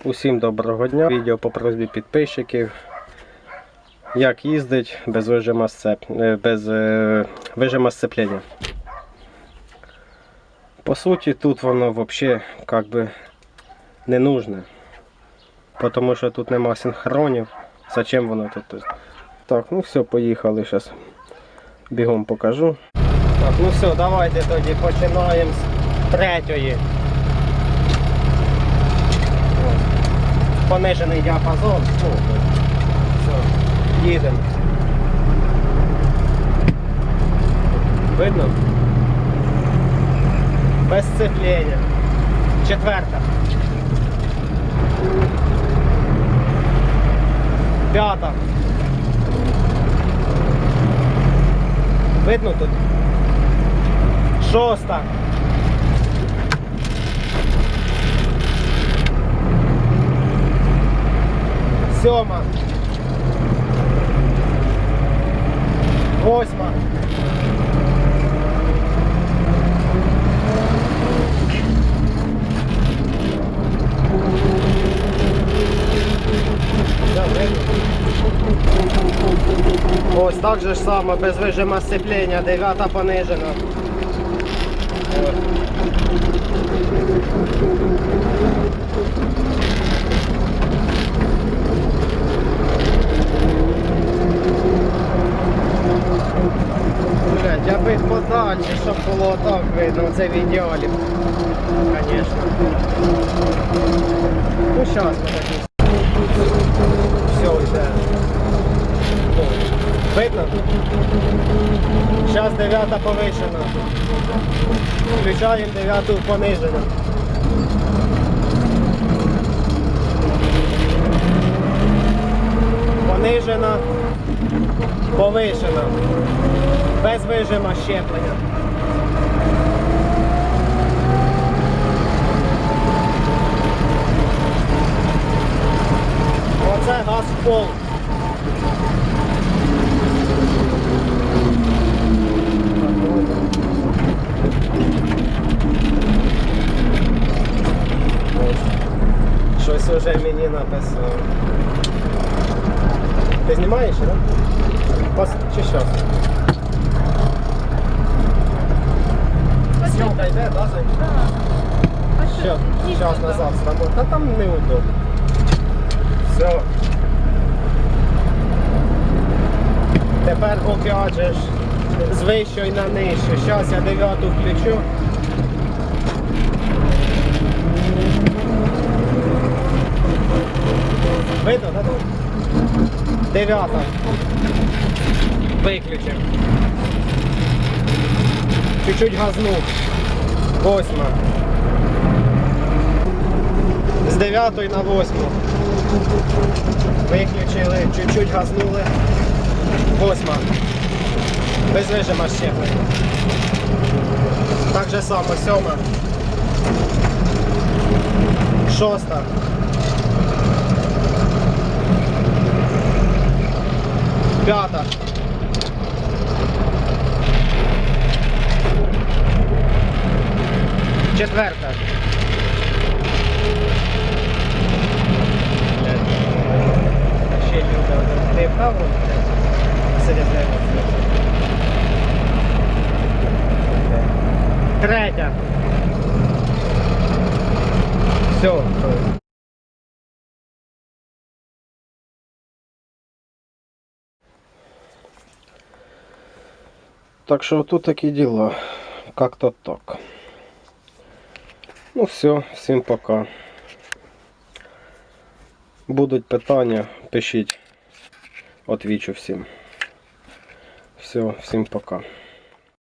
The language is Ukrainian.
Усім доброго дня. Відео по просьбі підписчиків. Як їздить без вижима сцеплення. По суті, тут воно взагалі как би не нужне. Тому що тут нема синхронів. Зачем воно тут? Так, ну все, поїхали. Зараз бігом покажу. Так, ну все, давайте тоді починаємо з третьої. Понижений діапазон. Все, їдемо. Видно? Без сцеплення. Четверта. П'ята. Видно тут? Шоста. Сьома. Восьма. Ось так же ж само, без вижима сцеплення, дев'ята понижена. Блять, я би подальше, щоб було так видно, це в ідеалі. Звісно. Ну зараз подожди. Все, йде. Видно? Зараз дев'ята повишена. Включаємо дев'яту понижену. Понижена, повишена. Без вижима щеплення. Оце газ в пол. Щось вже мені написано. Ти знімаєш, так? Да? Чи що? Зйомка йде, так? Що? Зараз назад стамо. Та там неудобно. Все. Тепер опять же з вищої на нижчу. Зараз я дев'яту включу. Видно, так? Дев'ята. Виключив. Чуть-чуть газнув. Восьма. З 9 на 8. Виключили, чуть-чуть газнули. 8. Без вижима щеплення. Так же само, 7. 6. 5. 4. Ще люди не вправо. Серйозно. 3. Все. Так що тут такі діла. Как-то так. Ну все, всім пока. Будуть питання, пишіть. Отвічу всім. Все, всім пока.